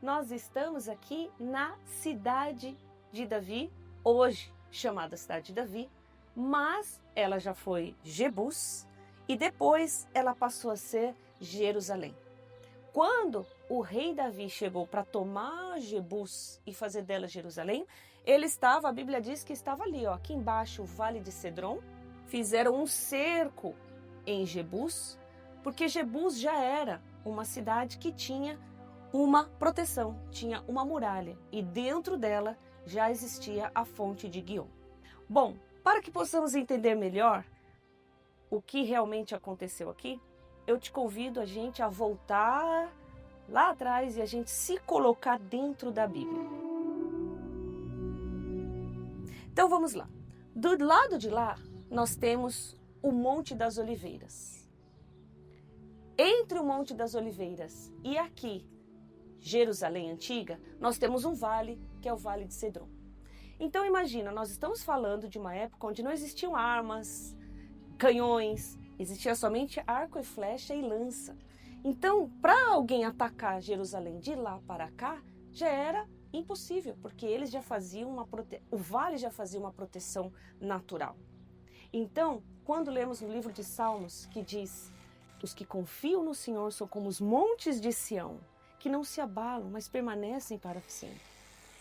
nós estamos aqui na cidade de Davi, hoje chamada cidade de Davi, mas ela já foi Jebus e depois ela passou a ser Jerusalém. Quando o rei Davi chegou para tomar Jebus e fazer dela Jerusalém, ele estava, a Bíblia diz que estava ali, ó, aqui embaixo, o Vale de Cedron. Fizeram um cerco em Jebus, porque Jebus já era uma cidade que tinha uma proteção, tinha uma muralha, e dentro dela já existia a fonte de Guion. Bom, para que possamos entender melhor o que realmente aconteceu aqui, eu te convido a gente a voltar lá atrás e a gente se colocar dentro da Bíblia. Então vamos lá. Do lado de lá, nós temos o Monte das Oliveiras. Entre o Monte das Oliveiras e aqui, Jerusalém Antiga, nós temos um vale, que é o Vale de Cedron. Então imagina, nós estamos falando de uma época onde não existiam armas, canhões, existia somente arco e flecha e lança. Então, para alguém atacar Jerusalém de lá para cá, já era impossível, porque eles já faziam o vale já fazia uma proteção natural. Então, quando lemos no livro de Salmos, que diz: os que confiam no Senhor são como os montes de Sião, que não se abalam, mas permanecem para sempre.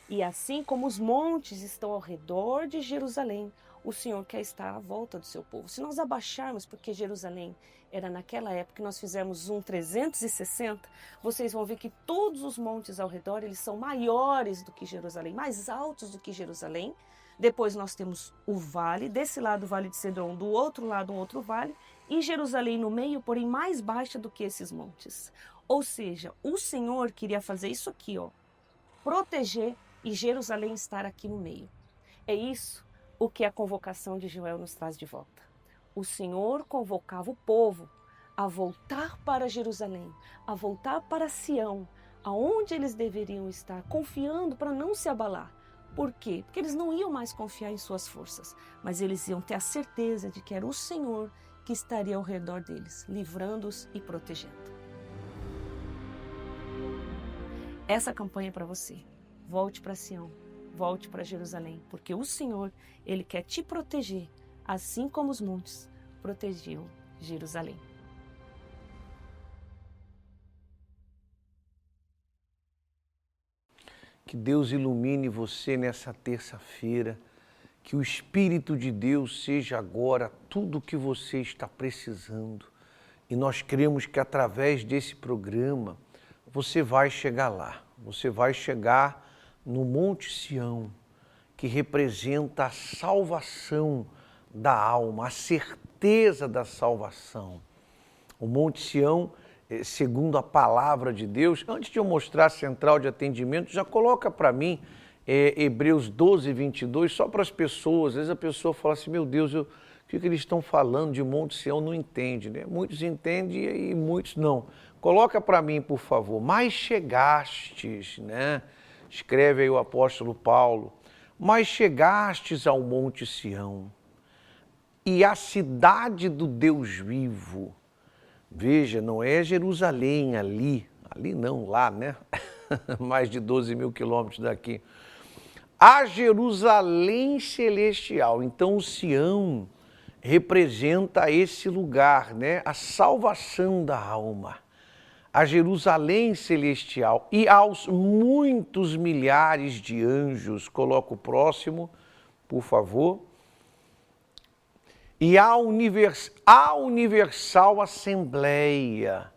E assim como os montes estão ao redor de Jerusalém, o Senhor quer estar à volta do seu povo. Se nós abaixarmos, porque Jerusalém era naquela época, nós fizermos um 360, vocês vão ver que todos os montes ao redor, eles são maiores do que Jerusalém, mais altos do que Jerusalém. Depois nós temos o vale, desse lado o Vale de Cedron, do outro lado um outro vale, e Jerusalém no meio, porém mais baixa do que esses montes. Ou seja, o Senhor queria fazer isso aqui, ó, proteger e Jerusalém estar aqui no meio. É isso o que a convocação de Joel nos traz de volta. O Senhor convocava o povo a voltar para Jerusalém, a voltar para Sião, aonde eles deveriam estar, confiando para não se abalar. Por quê? Porque eles não iam mais confiar em suas forças, mas eles iam ter a certeza de que era o Senhor que estaria ao redor deles, livrando-os e protegendo. Essa campanha é para você. Volte para Sião, volte para Jerusalém, porque o Senhor, Ele quer te proteger, assim como os montes protegiam Jerusalém. Que Deus ilumine você nessa terça-feira, que o Espírito de Deus seja agora tudo o que você está precisando. E nós cremos que através desse programa você vai chegar lá, você vai chegar no Monte Sião, que representa a salvação da alma, a certeza da salvação. O Monte Sião, segundo a palavra de Deus, antes de eu mostrar a central de atendimento, já coloca para mim Hebreus 12, 22, só para as pessoas. Às vezes a pessoa fala assim, meu Deus, o que eles estão falando de Monte Sião? Não entende, né? Muitos entendem e muitos não. Coloca para mim, por favor, mas chegastes, né? Escreve aí o apóstolo Paulo, mas chegastes ao Monte Sião e à cidade do Deus vivo. Veja, não é Jerusalém ali não, lá, né? Mais de 12 mil quilômetros daqui. A Jerusalém celestial. Então o Sião representa esse lugar, né? A salvação da alma. A Jerusalém celestial e aos muitos milhares de anjos, coloca o próximo, por favor, e a universal assembleia,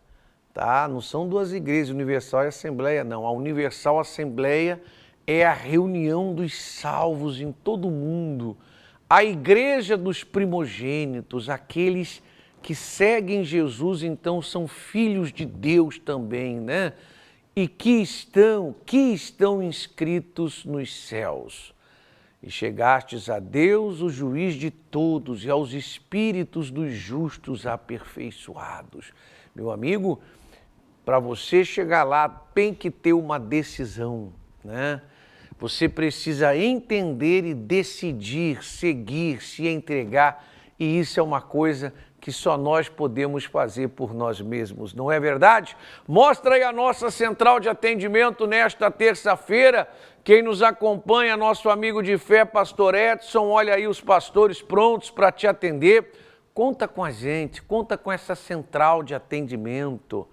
tá? Não são duas igrejas, universal e assembleia, não. A universal assembleia é a reunião dos salvos em todo o mundo, a igreja dos primogênitos, aqueles que seguem Jesus, então são filhos de Deus também, né? E que estão inscritos nos céus. E chegastes a Deus, o juiz de todos, e aos espíritos dos justos aperfeiçoados. Meu amigo, para você chegar lá, tem que ter uma decisão, né? Você precisa entender e decidir, seguir, se entregar e isso é uma coisa que só nós podemos fazer por nós mesmos, não é verdade? Mostra aí a nossa central de atendimento nesta terça-feira. Quem nos acompanha, nosso amigo de fé, pastor Edson, olha aí os pastores prontos para te atender. Conta com a gente, conta com essa central de atendimento.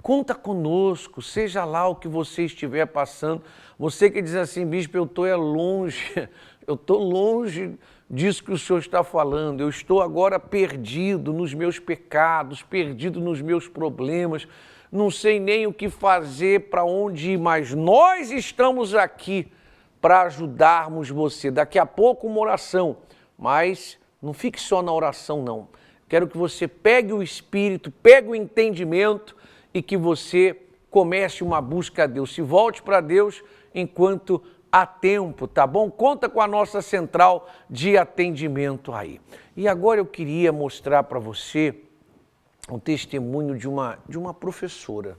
Conta conosco, seja lá o que você estiver passando. Você que diz assim, bispo, eu estou longe, eu estou longe disso que o senhor está falando. Eu estou agora perdido nos meus pecados, perdido nos meus problemas. Não sei nem o que fazer, para onde ir, mas nós estamos aqui para ajudarmos você. Daqui a pouco uma oração, mas não fique só na oração não. Quero que você pegue o Espírito, pegue o entendimento e que você comece uma busca a Deus. Se volte para Deus enquanto há tempo, tá bom? Conta com a nossa central de atendimento aí. E agora eu queria mostrar para você um testemunho de uma professora.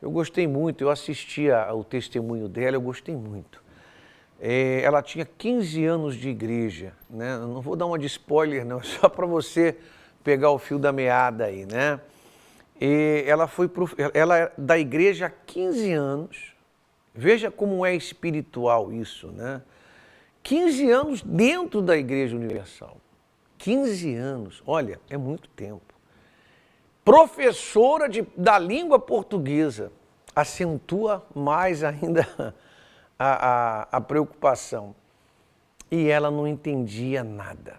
Eu gostei muito, eu assisti ao testemunho dela, eu gostei muito. Ela tinha 15 anos de igreja, né? Eu não vou dar uma de spoiler não, só para você pegar o fio da meada aí, né? E ela é da igreja há 15 anos, veja como é espiritual isso, né? 15 anos dentro da Igreja Universal, 15 anos, olha, é muito tempo. Professora da língua portuguesa, acentua mais ainda a preocupação. E ela não entendia nada,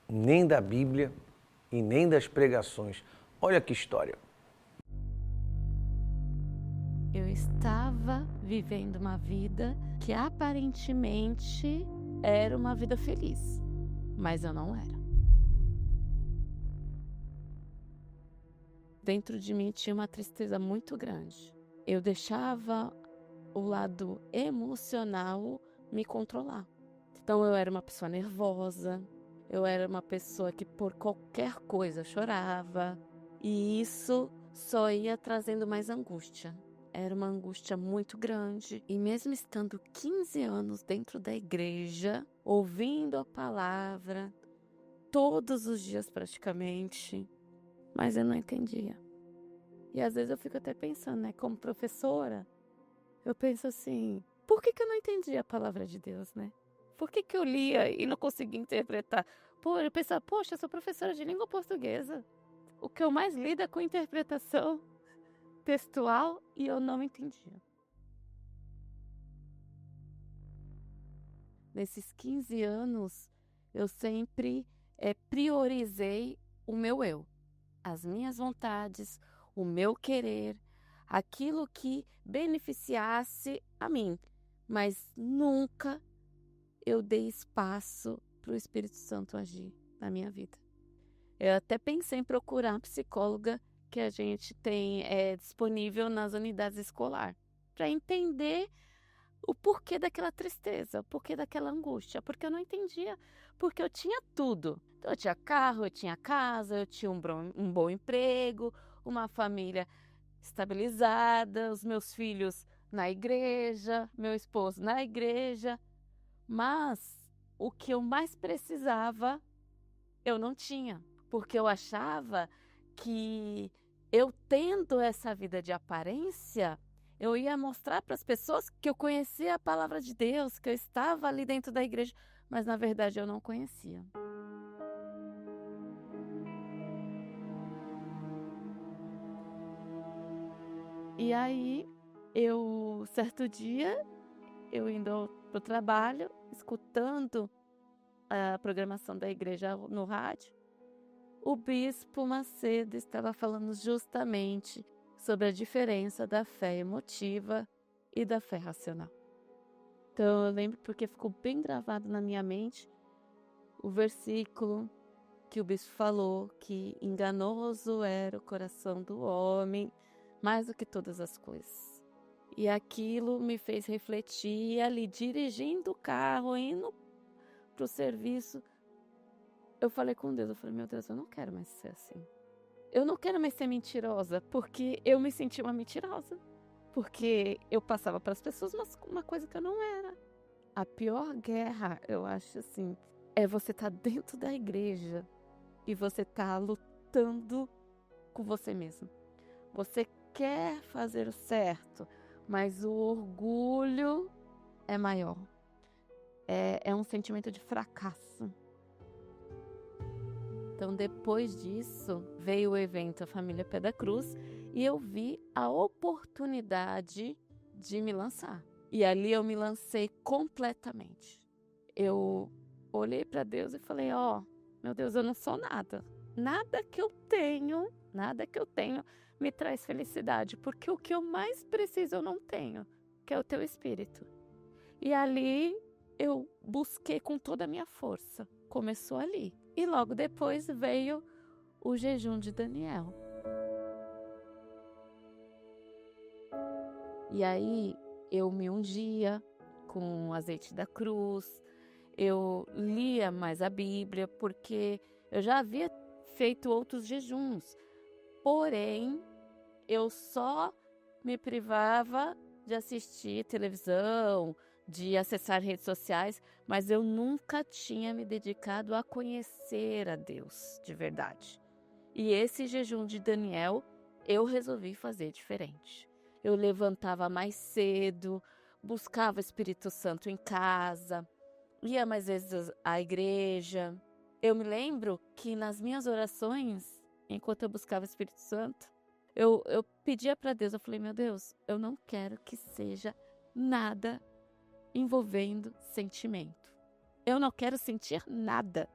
nem da Bíblia e nem das pregações. Olha que história. Eu estava vivendo uma vida que aparentemente era uma vida feliz, mas eu não era. Dentro de mim tinha uma tristeza muito grande. Eu deixava o lado emocional me controlar. Então eu era uma pessoa nervosa, eu era uma pessoa que por qualquer coisa chorava. E isso só ia trazendo mais angústia. Era uma angústia muito grande. E mesmo estando 15 anos dentro da igreja, ouvindo a palavra, todos os dias praticamente, mas eu não entendia. E às vezes eu fico até pensando, né? Como professora, eu penso assim, por que eu não entendia a palavra de Deus, né? Por que eu lia e não conseguia interpretar? Eu pensava, poxa, eu sou professora de língua portuguesa. O que eu mais lido é com interpretação textual e eu não entendia. Nesses 15 anos, eu sempre priorizei o meu eu, as minhas vontades, o meu querer, aquilo que beneficiasse a mim, mas nunca eu dei espaço para o Espírito Santo agir na minha vida. Eu até pensei em procurar uma psicóloga que a gente tem disponível nas unidades escolares, para entender o porquê daquela tristeza, o porquê daquela angústia, porque eu não entendia, porque eu tinha tudo. Então, eu tinha carro, eu tinha casa, eu tinha um bom emprego, uma família estabilizada, os meus filhos na igreja, meu esposo na igreja, mas o que eu mais precisava, eu não tinha. Porque eu achava que eu tendo essa vida de aparência, eu ia mostrar para as pessoas que eu conhecia a palavra de Deus, que eu estava ali dentro da igreja, mas na verdade eu não conhecia. E aí, certo dia, eu indo para o trabalho, escutando a programação da igreja no rádio, o bispo Macedo estava falando justamente sobre a diferença da fé emotiva e da fé racional. Então eu lembro porque ficou bem gravado na minha mente o versículo que o bispo falou, que enganoso era o coração do homem mais do que todas as coisas. E aquilo me fez refletir ali, dirigindo o carro, indo para o serviço. Eu falei com Deus, eu falei, meu Deus, eu não quero mais ser assim. Eu não quero mais ser mentirosa, porque eu me senti uma mentirosa. Porque eu passava para as pessoas uma coisa que eu não era. A pior guerra, eu acho assim, é você estar dentro da igreja e você estar lutando com você mesmo. Você quer fazer o certo, mas o orgulho é maior. É um sentimento de fracasso. Então, depois disso, veio o evento A Família Pé da Cruz e eu vi a oportunidade de me lançar. E ali eu me lancei completamente. Eu olhei para Deus e falei, meu Deus, eu não sou nada. Nada que eu tenho me traz felicidade, porque o que eu mais preciso eu não tenho, que é o teu Espírito. E ali eu busquei com toda a minha força. Começou ali. E logo depois veio o jejum de Daniel. E aí eu me ungia com o azeite da cruz, eu lia mais a Bíblia, porque eu já havia feito outros jejuns. Porém, eu só me privava de assistir televisão, de acessar redes sociais, mas eu nunca tinha me dedicado a conhecer a Deus de verdade. E esse jejum de Daniel, eu resolvi fazer diferente. Eu levantava mais cedo, buscava o Espírito Santo em casa, ia mais vezes à igreja. Eu me lembro que nas minhas orações, enquanto eu buscava o Espírito Santo, eu pedia para Deus, eu falei, meu Deus, eu não quero que seja nada envolvendo sentimento. Eu não quero sentir nada,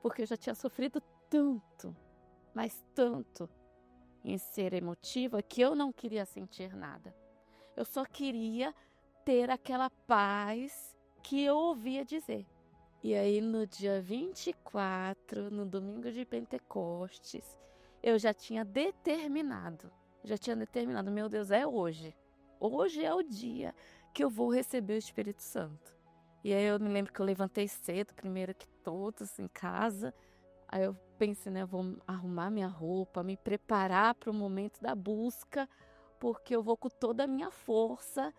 porque eu já tinha sofrido tanto, mas tanto, em ser emotiva, que eu não queria sentir nada. Eu só queria ter aquela paz que eu ouvia dizer. E aí no dia 24, no domingo de Pentecostes, eu já tinha determinado, meu Deus, é hoje. Hoje é o dia que eu vou receber o Espírito Santo. E aí eu me lembro que eu levantei cedo, primeiro que todos em casa. Aí eu pensei, eu vou arrumar minha roupa, me preparar para o momento da busca, porque eu vou com toda a minha força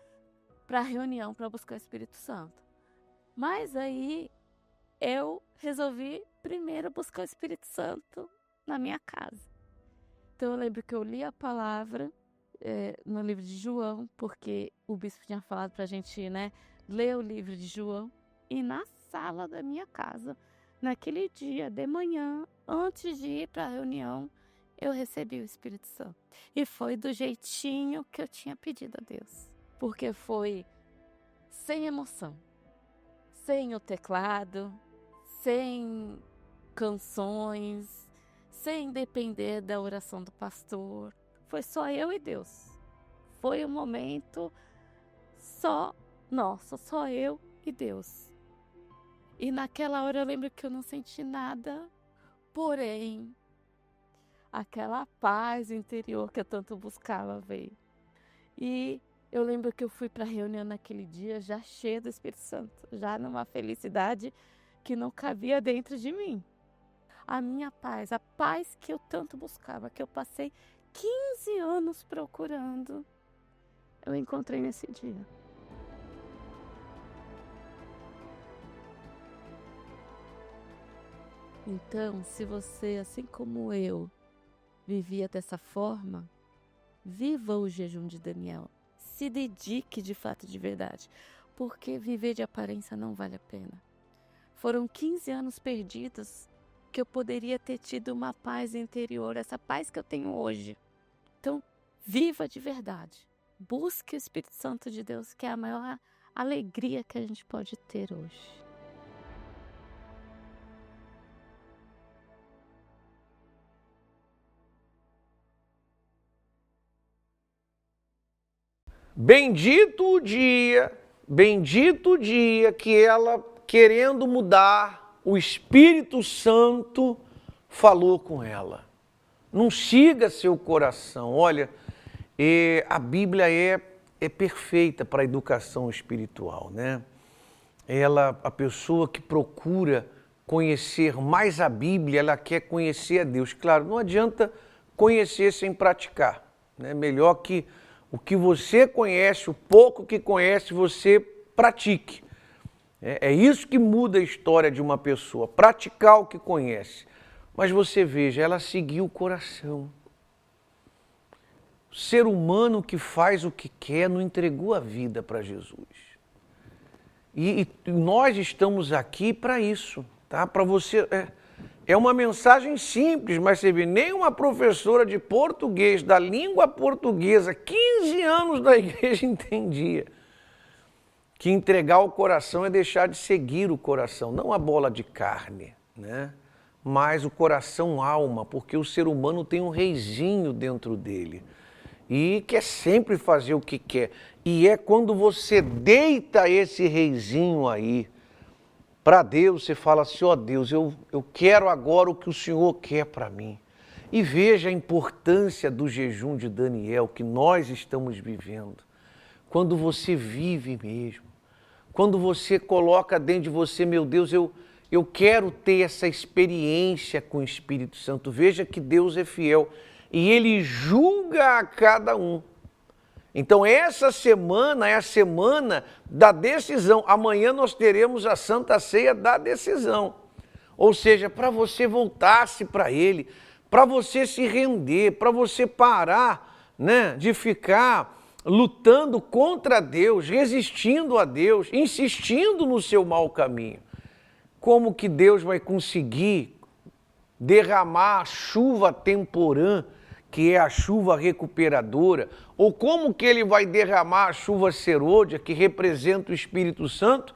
para a reunião, para buscar o Espírito Santo. Mas aí eu resolvi primeiro buscar o Espírito Santo na minha casa. Então eu lembro que eu li a palavra no livro de João, porque o bispo tinha falado para a gente, ler o livro de João. E na sala da minha casa, naquele dia de manhã, antes de ir para a reunião, eu recebi o Espírito Santo. E foi do jeitinho que eu tinha pedido a Deus. Porque foi sem emoção, sem o teclado, sem canções, sem depender da oração do pastor. Foi só eu e Deus. Foi um momento só nosso, só eu e Deus. E naquela hora eu lembro que eu não senti nada, porém, aquela paz interior que eu tanto buscava veio. E eu lembro que eu fui para a reunião naquele dia já cheia do Espírito Santo, já numa felicidade que não cabia dentro de mim. A minha paz, a paz que eu tanto buscava, que eu passei 15 anos procurando, eu encontrei nesse dia. Então, se você, assim como eu, vivia dessa forma, viva o jejum de Daniel. Se dedique de fato, de verdade, porque viver de aparência não vale a pena. Foram 15 anos perdidos que eu poderia ter tido uma paz interior, essa paz que eu tenho hoje. Então, viva de verdade. Busque o Espírito Santo de Deus, que é a maior alegria que a gente pode ter hoje. Bendito o dia que ela, querendo mudar, o Espírito Santo falou com ela. Não siga seu coração. Olha, a Bíblia é perfeita para a educação espiritual, né? A pessoa que procura conhecer mais a Bíblia, ela quer conhecer a Deus. Claro, não adianta conhecer sem praticar, né? Melhor que o que você conhece, o pouco que conhece, você pratique. É isso que muda a história de uma pessoa, praticar o que conhece. Mas você veja, ela seguiu o coração. O ser humano que faz o que quer não entregou a vida para Jesus. E nós estamos aqui para isso, tá? Para você... É uma mensagem simples, mas você vê, nem uma professora de português, da língua portuguesa, 15 anos da igreja entendia que entregar o coração é deixar de seguir o coração, não a bola de carne, né? Mas o coração alma, porque o ser humano tem um reizinho dentro dele e quer sempre fazer o que quer. E é quando você deita esse reizinho aí para Deus, você fala assim, ó Deus, eu quero agora o que o Senhor quer para mim. E veja a importância do jejum de Daniel que nós estamos vivendo. Quando você vive mesmo, quando você coloca dentro de você, meu Deus, eu quero ter essa experiência com o Espírito Santo. Veja que Deus é fiel e Ele julga a cada um. Então essa semana é a semana da decisão. Amanhã nós teremos a Santa Ceia da decisão. Ou seja, para você voltar-se para Ele, para você se render, para você parar, né, de ficar lutando contra Deus, resistindo a Deus, insistindo no seu mau caminho. Como que Deus vai conseguir derramar a chuva temporã, que é a chuva recuperadora, ou como que ele vai derramar a chuva serôdia, que representa o Espírito Santo,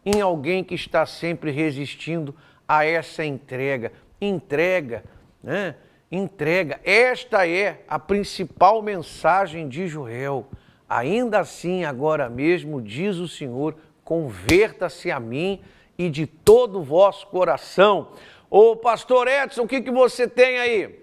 em alguém que está sempre resistindo a essa entrega. Entrega, né? Entrega. Esta é a principal mensagem de Joel. Ainda assim, agora mesmo, diz o Senhor, converta-se a mim e de todo o vosso coração. Ô pastor Edson, o que você tem aí?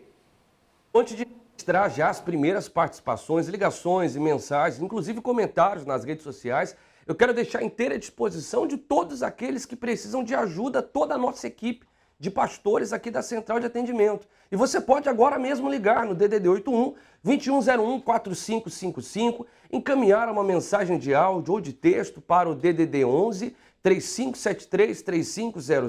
Antes de registrar já as primeiras participações, ligações e mensagens, inclusive comentários nas redes sociais, eu quero deixar inteira à disposição de todos aqueles que precisam de ajuda, toda a nossa equipe de pastores aqui da Central de Atendimento. E você pode agora mesmo ligar no DDD 81 2101 4555, encaminhar uma mensagem de áudio ou de texto para o DDD 11 3573 3500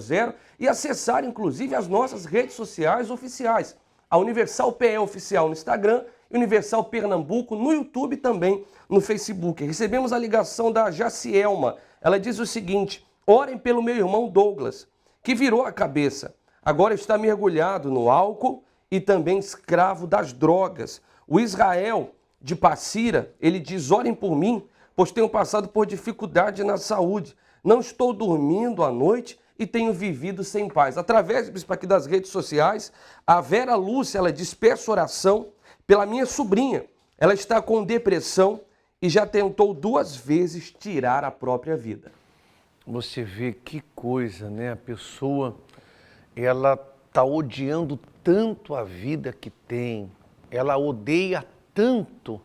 e acessar inclusive as nossas redes sociais oficiais. A Universal PE Oficial no Instagram e Universal Pernambuco no YouTube e também no Facebook. Recebemos a ligação da Jacielma. Ela diz o seguinte: orem pelo meu irmão Douglas, que virou a cabeça. Agora está mergulhado no álcool e também escravo das drogas. O Israel de Passira, ele diz, orem por mim, pois tenho passado por dificuldade na saúde. Não estou dormindo à noite e tenho vivido sem paz. Através aqui das redes sociais, a Vera Lúcia, ela diz, peço oração pela minha sobrinha. Ela está com depressão e já tentou 2 vezes tirar a própria vida. Você vê que coisa, né? A pessoa, ela está odiando tanto a vida que tem, ela odeia tanto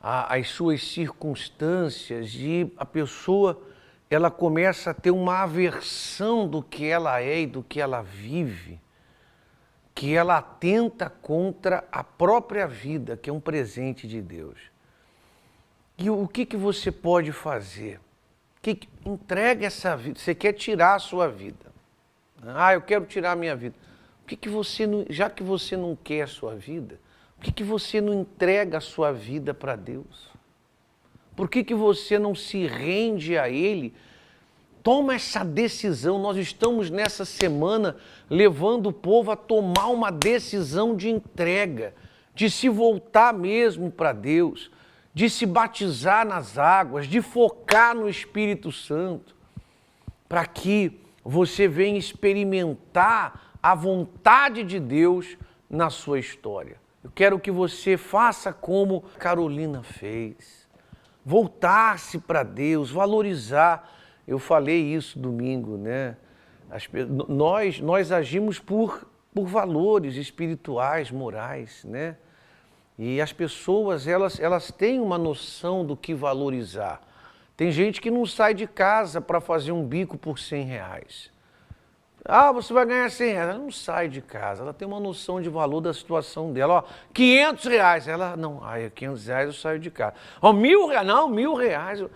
as suas circunstâncias e a pessoa, ela começa a ter uma aversão do que ela é e do que ela vive, que ela atenta contra a própria vida, que é um presente de Deus. E o que você pode fazer? Entrega essa vida. Você quer tirar a sua vida. Eu quero tirar a minha vida. Por que você não, já que você não quer a sua vida, por que você não entrega a sua vida para Deus? Por que você não se rende a Ele? Toma essa decisão. Nós estamos nessa semana levando o povo a tomar uma decisão de entrega, de se voltar mesmo para Deus, de se batizar nas águas, de focar no Espírito Santo, para que você venha experimentar a vontade de Deus na sua história. Eu quero que você faça como Carolina fez, voltar-se para Deus, valorizar. Eu falei isso domingo, né? Nós agimos por valores espirituais, morais, né? E as pessoas, elas têm uma noção do que valorizar. Tem gente que não sai de casa para fazer um bico por R$100. Você vai ganhar R$100. Ela não sai de casa, ela tem uma noção de valor da situação dela. R$500. Ela, não, R$500 eu saio de casa. R$1.000, não, R$1.000.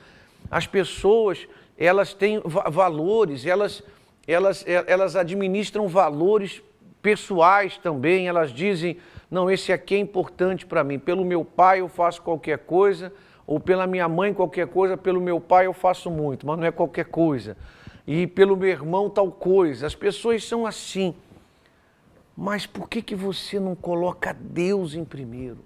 As pessoas, elas têm valores, elas administram valores pessoais também, elas dizem, não, esse aqui é importante para mim, pelo meu pai eu faço qualquer coisa, ou pela minha mãe qualquer coisa, pelo meu pai eu faço muito, mas não é qualquer coisa. E pelo meu irmão tal coisa. As pessoas são assim. Mas por que você não coloca Deus em primeiro?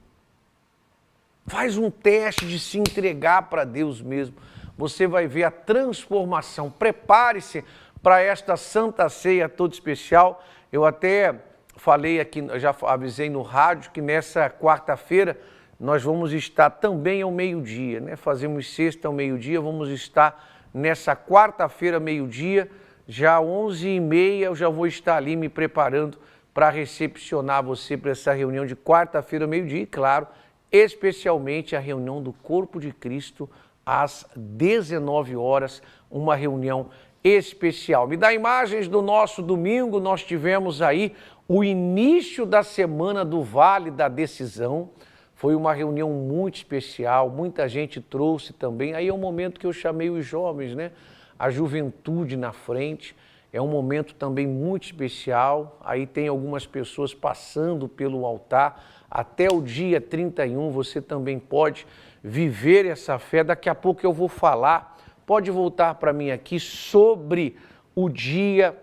Faz um teste de se entregar para Deus mesmo. Você vai ver a transformação. Prepare-se para esta Santa Ceia toda especial. Eu até falei aqui, já avisei no rádio que nessa quarta-feira nós vamos estar também ao meio-dia, né? Fazemos sexta ao meio-dia, vamos estar nessa quarta-feira, meio-dia, já 11h30 eu já vou estar ali me preparando para recepcionar você para essa reunião de quarta-feira, meio-dia e, claro, especialmente a reunião do Corpo de Cristo às 19 horas, uma reunião especial. Me dá imagens do nosso domingo, nós tivemos aí o início da semana do Vale da Decisão. Foi uma reunião muito especial, muita gente trouxe também. Aí é um momento que eu chamei os jovens, né? A juventude na frente. É um momento também muito especial. Aí tem algumas pessoas passando pelo altar. Até o dia 31 você também pode viver essa fé. Daqui a pouco eu vou falar, pode voltar para mim aqui, sobre o dia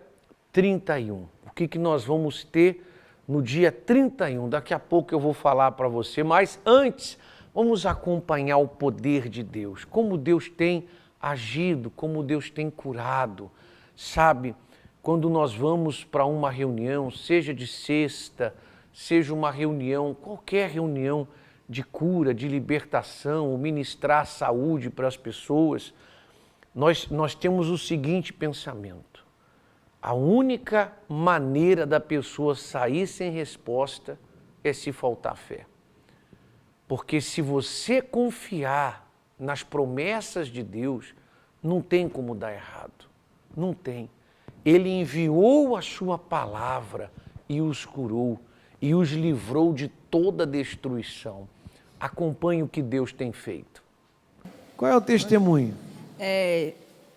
31. O que nós vamos ter no dia 31, daqui a pouco eu vou falar para você, mas antes vamos acompanhar o poder de Deus, como Deus tem agido, como Deus tem curado. Sabe, quando nós vamos para uma reunião, seja de sexta, seja uma reunião, qualquer reunião de cura, de libertação, ministrar saúde para as pessoas, nós temos o seguinte pensamento: a única maneira da pessoa sair sem resposta é se faltar fé. Porque se você confiar nas promessas de Deus, não tem como dar errado. Não tem. Ele enviou a sua palavra e os curou e os livrou de toda destruição. Acompanhe o que Deus tem feito. Qual é o testemunho?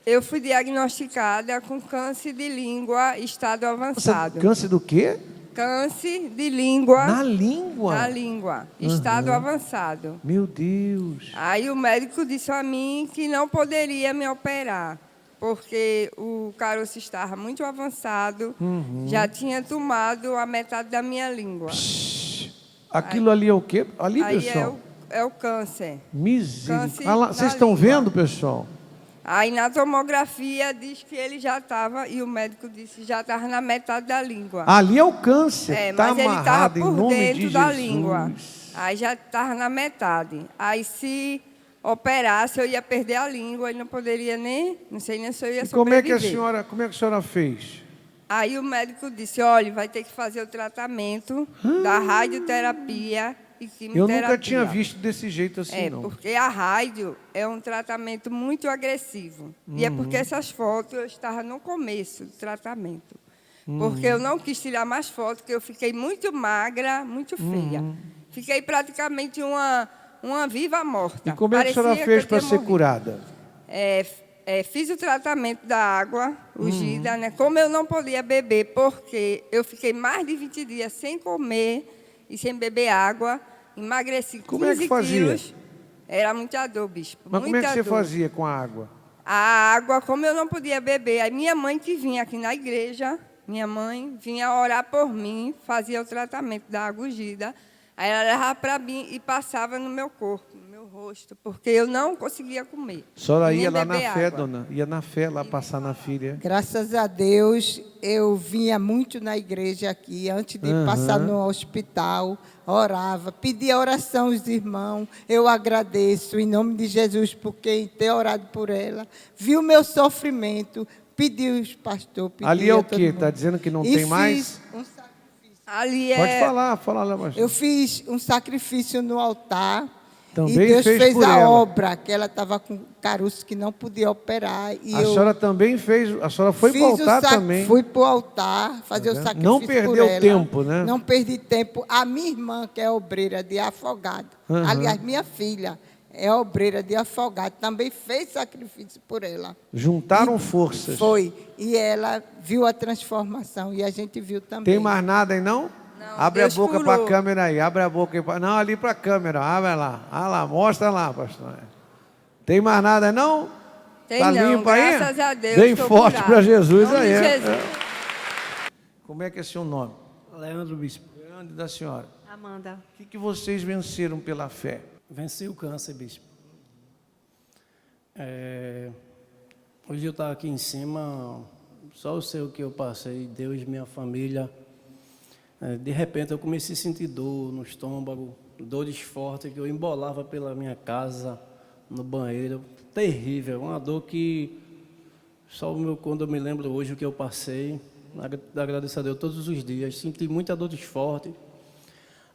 Eu fui diagnosticada com câncer de língua, estado avançado. Câncer do quê? Câncer de língua. Na língua? Na língua, estado avançado. Meu Deus. Aí o médico disse a mim que não poderia me operar, porque o caroço estava muito avançado, já tinha tomado a metade da minha língua. Aquilo ali é o quê? Ali, Aí pessoal? é o câncer. Misericórdia. Câncer Vocês na estão língua. vendo, pessoal? Aí na tomografia diz que ele já estava, e o médico disse que já estava na metade da língua. Ali é o câncer. Tá Mas ele estava amarrado em por nome dentro de da Jesus. língua. Aí já estava na metade. Aí se operasse, eu ia perder a língua e não poderia nem, não sei nem se eu ia E como é que sobreviver. a senhora fez? Aí o médico disse, olha, vai ter que fazer o tratamento da radioterapia e Eu quimioterapia. nunca tinha visto desse jeito assim, não. Porque a rádio é um tratamento muito agressivo. E é porque essas fotos eu estava no começo do tratamento. Porque eu não quis tirar mais fotos, porque eu fiquei muito magra, muito feia. Fiquei praticamente uma viva morta. E como é que a senhora fez para ser curada? Fiz o tratamento da água ungida, né? Como eu não podia beber, porque eu fiquei mais de 20 dias sem comer e sem beber água, emagreci 15 Como é que fazia? quilos. Era muita dor, bispo. Mas como é que muita você dor. fazia com a água? A água, como eu não podia beber, a minha mãe que vinha aqui na igreja, minha mãe vinha orar por mim, fazia o tratamento da água ungida, aí ela levava para mim e passava no meu corpo, no meu rosto, porque eu não conseguia comer. A senhora nem ia lá na beber fé, água. dona? Ia na fé lá passar na filha. Graças a Deus, eu vinha muito na igreja aqui, antes de passar no hospital, orava, pedia oração aos irmãos. Eu agradeço, em nome de Jesus, por quem ter orado por ela. Viu o meu sofrimento, pediu os pastores, pediu Ali é a o todo quê? mundo. Está dizendo que não E tem mais? fiz um sacrifício. Ali Pode falar, fala lá, pastor. Eu fiz um sacrifício no altar. Também e Deus fez fez por a ela. obra, que ela estava com caroço que não podia operar. E A senhora também fez, a senhora foi para o altar também. Fui para o altar fazer o sacrifício Não por perdeu ela. tempo, né? Não perdi tempo. A minha irmã, que é obreira de Afogado, aliás, minha filha, é obreira de Afogado, também fez sacrifício por ela. Juntaram forças. Foi. E ela viu a transformação e a gente viu também. Tem mais nada aí, não? Não, Abre Deus a boca curou. para a câmera aí, abre a boca aí. Não, ali para a câmera, abre lá. Ah lá, mostra lá, pastor. Tem mais nada aí, não? Tem Tá não, limpo aí? graças a Deus. Bem tô forte curada. para Jesus Em nome aí. de É. Jesus. Como é que é seu nome? Leandro Bispo, Leandro, da senhora. Amanda. O que vocês venceram pela fé? venci o câncer, Bispo. Hoje eu estava aqui em cima, só eu sei o que eu passei, Deus, minha família. De repente eu comecei a sentir dor no estômago, dores fortes que eu embolava pela minha casa, no banheiro, terrível, uma dor que só quando eu me lembro hoje o que eu passei, agradeço a Deus todos os dias, senti muita dor forte.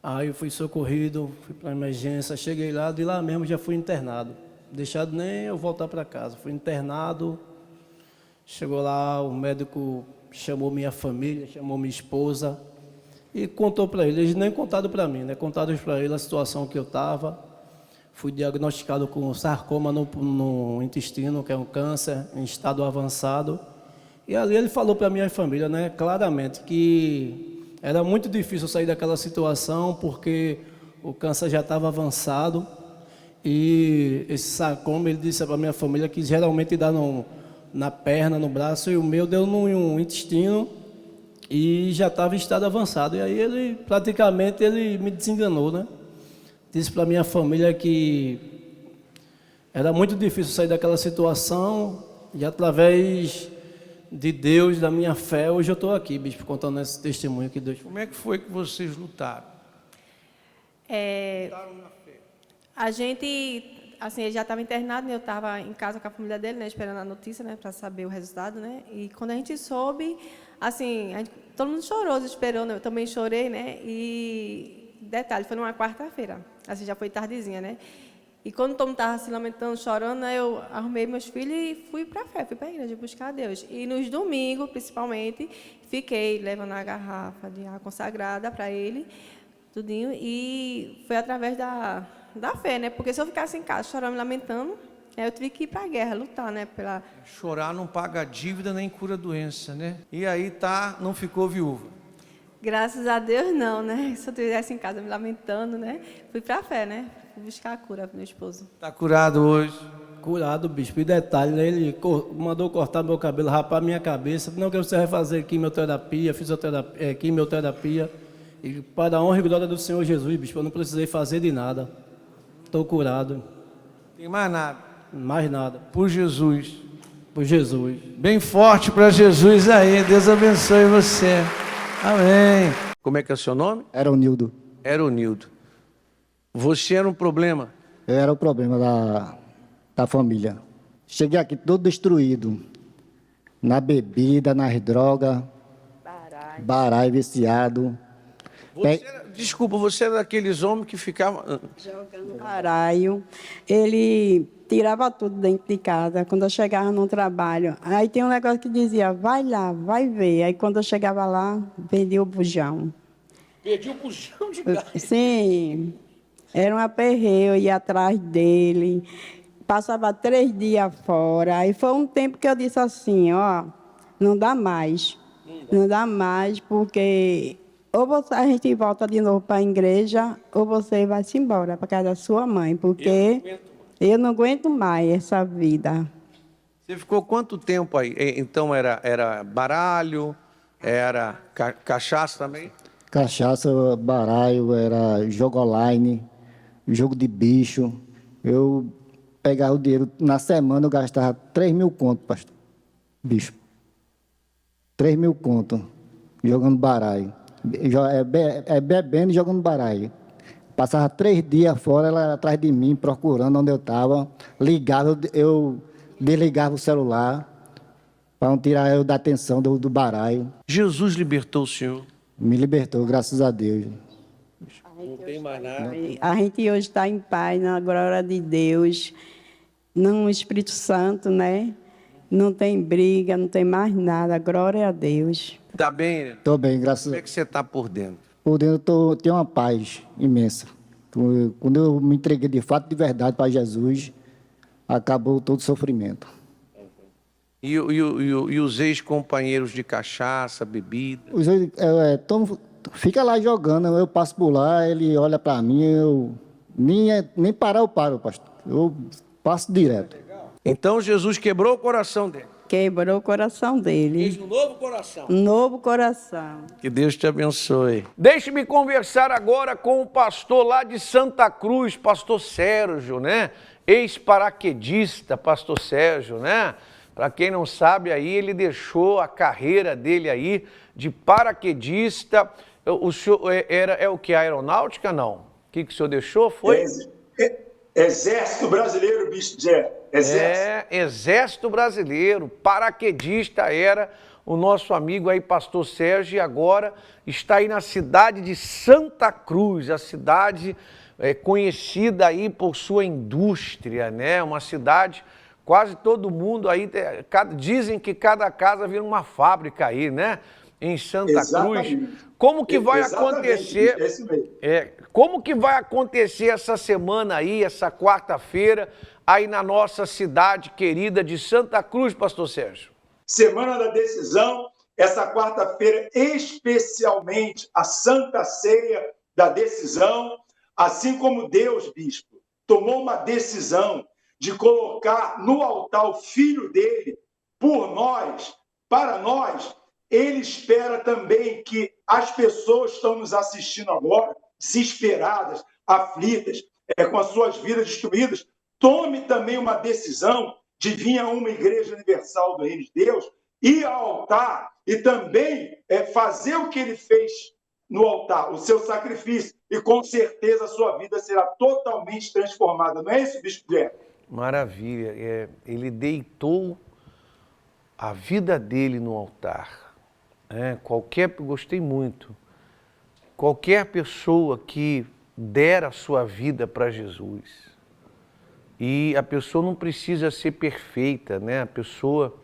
Aí eu fui socorrido, fui para a emergência, cheguei lá, de lá mesmo já fui internado, deixado nem eu voltar para casa, fui internado, chegou lá, o médico chamou minha família, chamou minha esposa e contou para eles nem contado para mim, né? Contaram para ele a situação que eu estava. Fui diagnosticado com sarcoma no intestino, que é um câncer em estado avançado. E ali ele falou para a minha família, né, claramente, que era muito difícil sair daquela situação, porque o câncer já estava avançado. E esse sarcoma, ele disse para a minha família que geralmente dá na perna, no braço, e o meu deu no intestino e já estava em estado avançado. E aí ele, praticamente, ele me desenganou, né? Disse para a minha família que era muito difícil sair daquela situação e através de Deus, da minha fé, hoje eu estou aqui, bispo, contando esse testemunho que Deus... Como é que foi que vocês lutaram? A gente, assim, ele já estava internado, né? Eu estava em casa com a família dele, né? Esperando a notícia, né? Para saber o resultado, né? E quando a gente soube, assim, todo mundo chorou, esperou, né? Eu também chorei, né? E, detalhe, foi numa quarta-feira, assim, já foi tardezinha, né? E quando todo mundo estava se lamentando, chorando, né, eu arrumei meus filhos e fui para a fé, fui para a igreja buscar a Deus. E nos domingos, principalmente, fiquei levando a garrafa de água consagrada para ele, tudinho, e foi através da fé, né? Porque se eu ficasse em casa chorando, me lamentando, eu tive que ir para a guerra, lutar, né? Chorar não paga dívida nem cura doença, né? E aí não ficou viúva. Graças a Deus, não, né? Se eu estivesse em casa me lamentando, né? Fui para a fé, né? Fui buscar a cura para meu esposo. Está curado hoje? Curado, bispo. E detalhe, né? Ele mandou cortar meu cabelo, rapar minha cabeça. Não, que você vai fazer quimioterapia, fisioterapia, quimioterapia. E para a honra e glória do Senhor Jesus, bispo, eu não precisei fazer de nada. Estou curado. Tem mais nada? Mais nada. Por Jesus. Por Jesus. Bem forte para Jesus aí. Deus abençoe você. Amém. Como é que é o seu nome? Era o Nildo. Era o Nildo. Você era um problema? Eu era o problema da família. Cheguei aqui todo destruído. Na bebida, nas drogas. Baralho, viciado. Desculpa, você era daqueles homens que ficavam... Jogando baralho. Ele tirava tudo dentro de casa, quando eu chegava no trabalho. Aí tem um negócio que dizia, vai lá, vai ver. Aí quando eu chegava lá, vendia o bujão. Perdi o bujão de gás. Sim, era um aperreio, eu ia atrás dele. Passava 3 dias fora. Aí foi um tempo que eu disse assim, ó, não dá mais. Não dá mais, porque ou a gente volta de novo para a igreja, ou você vai se embora para casa da sua mãe, porque eu não aguento mais essa vida. Você ficou quanto tempo aí? Então era baralho, era cachaça também? Cachaça, baralho, era jogo online, jogo de bicho. Eu pegava o dinheiro, na semana eu gastava 3.000 contos, pastor. Bicho. 3.000 contos, jogando baralho. Bebendo e jogando baralho. Passava 3 dias fora, ela atrás de mim, procurando onde eu estava. Ligava, eu desligava o celular para não tirar eu da atenção do baralho. Jesus libertou o senhor? Me libertou, graças a Deus. Não tem mais nada. A gente hoje está em paz, na glória de Deus, no Espírito Santo, né? Não tem briga, não tem mais nada, glória a Deus. Está bem? Estou bem, graças a Como Deus. é que você está por dentro? Por dentro tenho uma paz imensa. Quando eu me entreguei de fato, de verdade para Jesus, acabou todo o sofrimento. E os ex-companheiros de cachaça, bebida? Fica lá jogando, eu passo por lá, ele olha para mim, eu nem parar eu paro, pastor. Eu passo direto. Então Jesus quebrou o coração dele. Quebrou o coração dele. Fez um novo coração. Novo coração. Que Deus te abençoe. Deixe-me conversar agora com o pastor lá de Santa Cruz, pastor Sérgio, né? Ex-paraquedista, pastor Sérgio, né? Para quem não sabe aí, ele deixou a carreira dele aí de paraquedista. O senhor é o que? Aeronáutica, não? O que o senhor deixou? Foi? Exército Brasileiro, Bispo Zé. Exército Brasileiro, paraquedista era o nosso amigo aí, pastor Sérgio, e agora está aí na cidade de Santa Cruz, a cidade conhecida aí por sua indústria, né? Uma cidade, quase todo mundo aí, dizem que cada casa vira uma fábrica aí, né? Em Santa Cruz. Como que vai acontecer? Como que vai acontecer essa semana aí, essa quarta-feira, aí na nossa cidade querida de Santa Cruz, pastor Sérgio? Semana da decisão, essa quarta-feira, especialmente a Santa Ceia da decisão, assim como Deus, bispo, tomou uma decisão de colocar no altar o filho dele por nós, para nós. Ele espera também que as pessoas que estão nos assistindo agora, desesperadas, aflitas, com as suas vidas destruídas, tome também uma decisão de vir a uma igreja universal do Reino de Deus, ir ao altar e também fazer o que ele fez no altar, o seu sacrifício, e com certeza a sua vida será totalmente transformada. Não é isso, Bispo Guilherme? Maravilha. Ele deitou a vida dele no altar. Gostei muito. Qualquer pessoa que der a sua vida para Jesus, e a pessoa não precisa ser perfeita, né? A pessoa,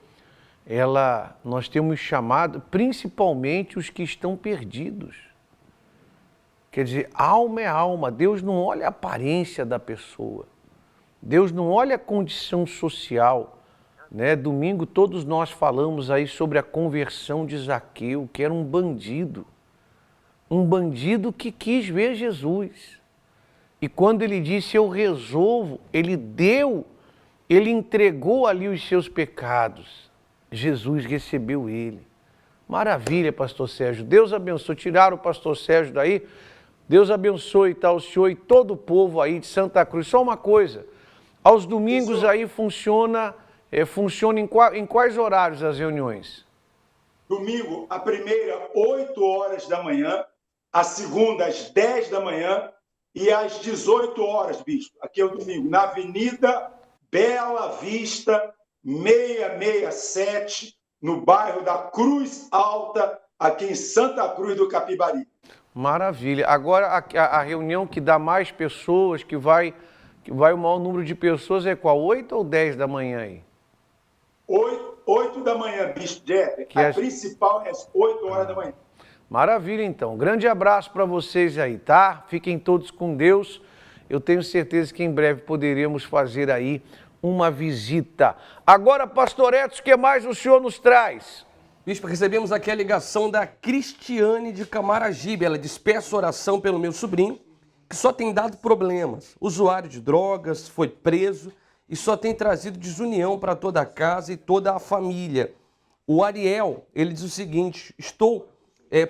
nós temos chamado, principalmente os que estão perdidos. Quer dizer, alma é alma. Deus não olha a aparência da pessoa. Deus não olha a condição social. Né? Domingo todos nós falamos aí sobre a conversão de Zaqueu, que era um bandido que quis ver Jesus. E quando ele disse, eu resolvo, ele entregou ali os seus pecados. Jesus recebeu ele. Maravilha, pastor Sérgio. Deus abençoe. Tiraram o pastor Sérgio daí. Deus abençoe o senhor e todo o povo aí de Santa Cruz. Só uma coisa, aos domingos aí funciona em quais horários as reuniões? Domingo, a primeira, 8 horas da manhã, a segunda, às 10 da manhã e às 18 horas, bispo. Aqui é o domingo, na Avenida Bela Vista, 667, no bairro da Cruz Alta, aqui em Santa Cruz do Capibari. Maravilha. Agora, a reunião que dá mais pessoas, que vai o maior número de pessoas é qual? 8 ou 10 da manhã aí? 8 da manhã, Bispo Jeff. Principal é às 8 horas da manhã. Maravilha, então. Grande abraço para vocês aí, tá? Fiquem todos com Deus. Eu tenho certeza que em breve poderemos fazer aí uma visita. Agora, pastor Edson, o que mais o senhor nos traz? Bispo, recebemos aqui a ligação da Cristiane de Camaragibe. Ela diz, peço oração pelo meu sobrinho, que só tem dado problemas. Usuário de drogas, foi preso e só tem trazido desunião para toda a casa e toda a família. O Ariel, ele diz o seguinte, estou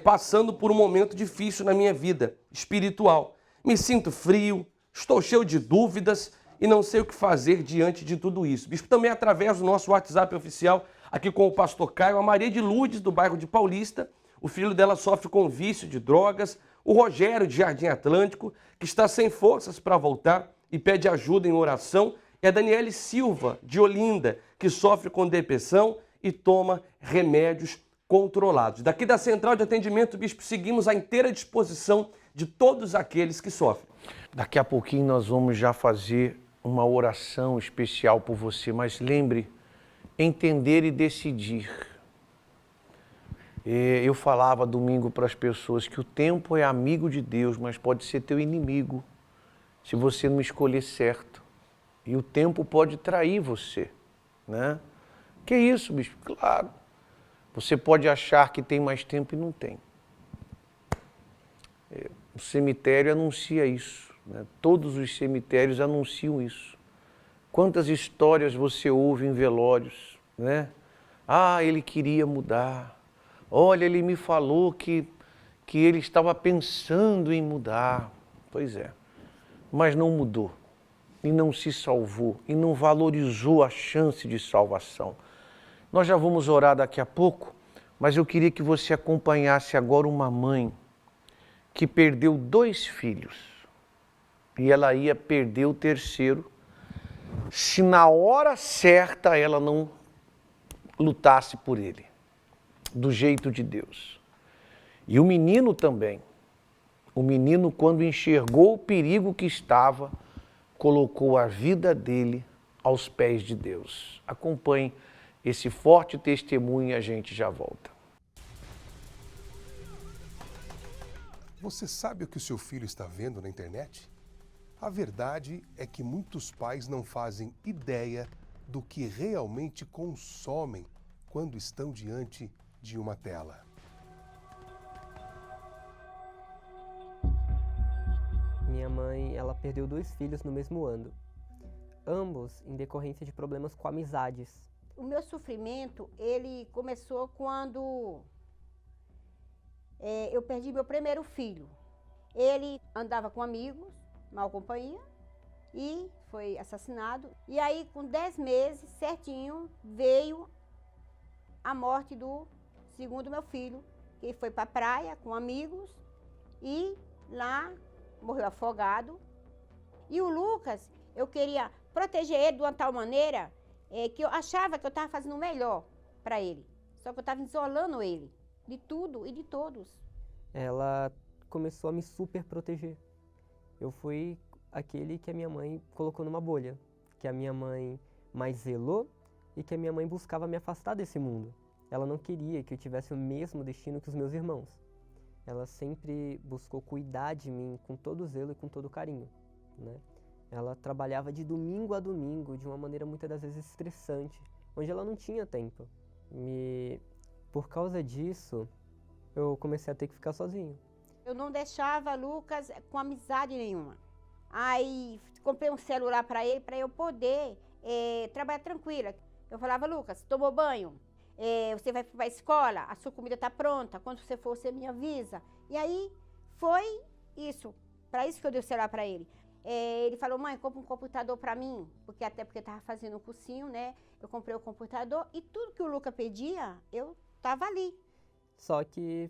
passando por um momento difícil na minha vida espiritual. Me sinto frio, estou cheio de dúvidas e não sei o que fazer diante de tudo isso. Bispo, também através do nosso WhatsApp oficial, aqui com o pastor Caio, a Maria de Lourdes, do bairro de Paulista, o filho dela sofre com vício de drogas, o Rogério, de Jardim Atlântico, que está sem forças para voltar e pede ajuda em oração, e a Daniele Silva, de Olinda, que sofre com depressão e toma remédios controlados. Daqui da Central de Atendimento, Bispo, seguimos à inteira disposição de todos aqueles que sofrem. Daqui a pouquinho nós vamos já fazer uma oração especial por você, mas lembre, entender e decidir. Eu falava domingo para as pessoas que o tempo é amigo de Deus, mas pode ser teu inimigo. se você não escolher certo. E o tempo pode trair você, né? Que isso, bispo? Claro. Você pode achar que tem mais tempo e não tem. O cemitério anuncia isso, né? Todos os cemitérios anunciam isso. Quantas histórias você ouve em velórios, né? Ah, ele queria mudar. Olha, ele me falou que ele estava pensando em mudar. Pois é, mas não mudou, e não se salvou, e não valorizou a chance de salvação. Nós já vamos orar daqui a pouco, mas eu queria que você acompanhasse agora uma mãe que perdeu 2 filhos, e ela ia perder o terceiro, se na hora certa ela não lutasse por ele, do jeito de Deus. E o menino também. O menino, quando enxergou o perigo que estava, colocou a vida dele aos pés de Deus. Acompanhe esse forte testemunho e a gente já volta. Você sabe o que o seu filho está vendo na internet? A verdade é que muitos pais não fazem ideia do que realmente consomem quando estão diante de uma tela. Minha mãe, ela perdeu 2 filhos no mesmo ano, ambos em decorrência de problemas com amizades. O meu sofrimento, ele começou quando eu perdi meu primeiro filho. Ele andava com amigos, mal companhia, e foi assassinado. E aí, com 10 meses, certinho, veio a morte do segundo meu filho, que foi para a praia com amigos e lá morreu afogado. E o Lucas, eu queria proteger ele de uma tal maneira que eu achava que eu estava fazendo o melhor para ele. Só que eu estava isolando ele de tudo e de todos. Ela começou a me super proteger. Eu fui aquele que a minha mãe colocou numa bolha, que a minha mãe mais zelou e que a minha mãe buscava me afastar desse mundo. Ela não queria que eu tivesse o mesmo destino que os meus irmãos. Ela sempre buscou cuidar de mim com todo zelo e com todo carinho, né? Ela trabalhava de domingo a domingo, de uma maneira muitas das vezes estressante, onde ela não tinha tempo. Por causa disso, eu comecei a ter que ficar sozinho. Eu não deixava Lucas com amizade nenhuma. Aí comprei um celular para ele, para eu poder trabalhar tranquila. Eu falava, Lucas, tomou banho? Você vai para a escola, a sua comida está pronta, quando você for, você me avisa. E aí foi isso, para isso que eu dei o celular para ele. Ele falou, mãe, compra um computador para mim, porque estava fazendo um cursinho, né? Eu comprei o computador e tudo que o Lucas pedia, eu estava ali. Só que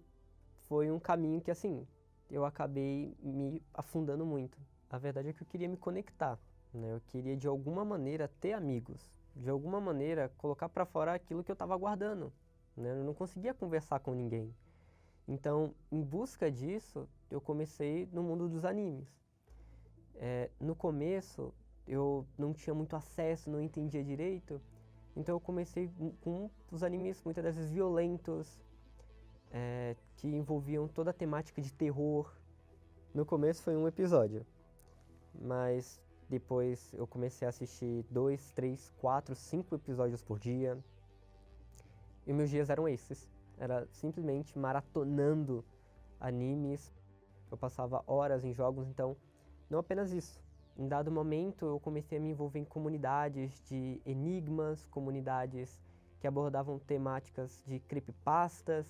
foi um caminho que, assim, eu acabei me afundando muito. A verdade é que eu queria me conectar, né? Eu queria, de alguma maneira, ter amigos. De alguma maneira, colocar para fora aquilo que eu estava guardando, né? Eu não conseguia conversar com ninguém. Então, em busca disso, eu comecei no mundo dos animes. No começo, eu não tinha muito acesso, não entendia direito, então eu comecei com os animes muitas das vezes violentos, que envolviam toda a temática de terror. No começo foi um episódio, mas depois eu comecei a assistir 2, 3, 4, 5 episódios por dia. E meus dias eram esses. Era simplesmente maratonando animes. Eu passava horas em jogos, então não apenas isso. Em dado momento eu comecei a me envolver em comunidades de enigmas, comunidades que abordavam temáticas de creepypastas,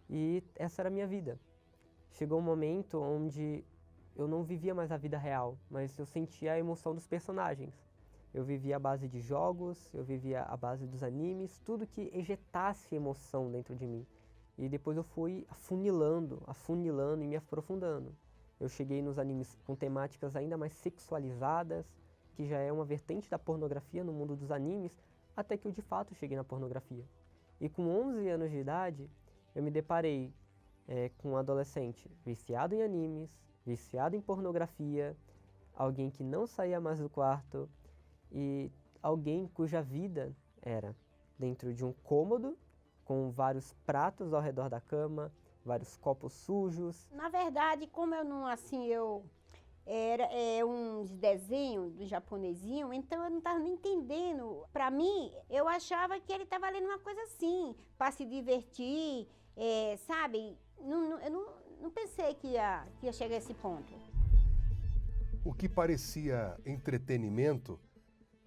e essa era a minha vida. Chegou um momento onde eu não vivia mais a vida real, mas eu sentia a emoção dos personagens. Eu vivia à base de jogos, eu vivia à base dos animes, tudo que ejetasse emoção dentro de mim. E depois eu fui afunilando e me aprofundando. Eu cheguei nos animes com temáticas ainda mais sexualizadas, que já é uma vertente da pornografia no mundo dos animes, até que eu de fato cheguei na pornografia. E com 11 anos de idade, eu me deparei com um adolescente viciado em animes, viciado em pornografia, alguém que não saía mais do quarto e alguém cuja vida era dentro de um cômodo com vários pratos ao redor da cama, vários copos sujos. Na verdade, como eu não, assim, Era uns desenhos do japonesinho, então eu não estava nem entendendo. Para mim, eu achava que ele estava lendo uma coisa assim, para se divertir, sabe? Eu não pensei que ia chegar a esse ponto. O que parecia entretenimento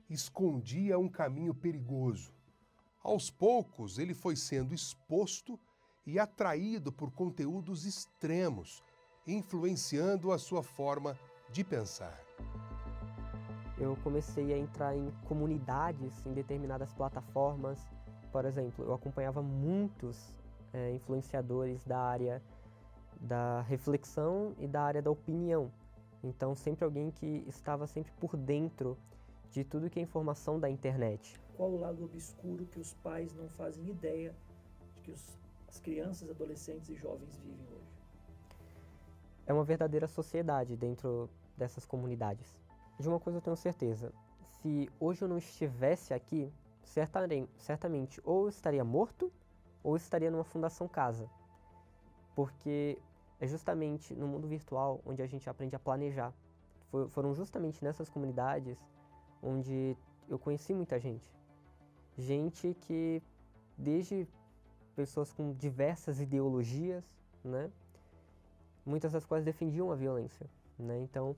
escondia um caminho perigoso. Aos poucos, ele foi sendo exposto e atraído por conteúdos extremos, influenciando a sua forma de pensar. Eu comecei a entrar em comunidades, em determinadas plataformas. Por exemplo, eu acompanhava muitos influenciadores da área da reflexão e da área da opinião. Então, sempre alguém que estava sempre por dentro de tudo que é informação da internet. Qual o lado obscuro que os pais não fazem ideia de que as crianças, adolescentes e jovens vivem hoje? É uma verdadeira sociedade dentro dessas comunidades. De uma coisa eu tenho certeza, se hoje eu não estivesse aqui, certamente ou eu estaria morto ou estaria numa fundação casa. Porque é justamente no mundo virtual onde a gente aprende a planejar. Foram justamente nessas comunidades onde eu conheci muita gente. Gente que, desde pessoas com diversas ideologias, né? Muitas das quais defendiam a violência, né? Então,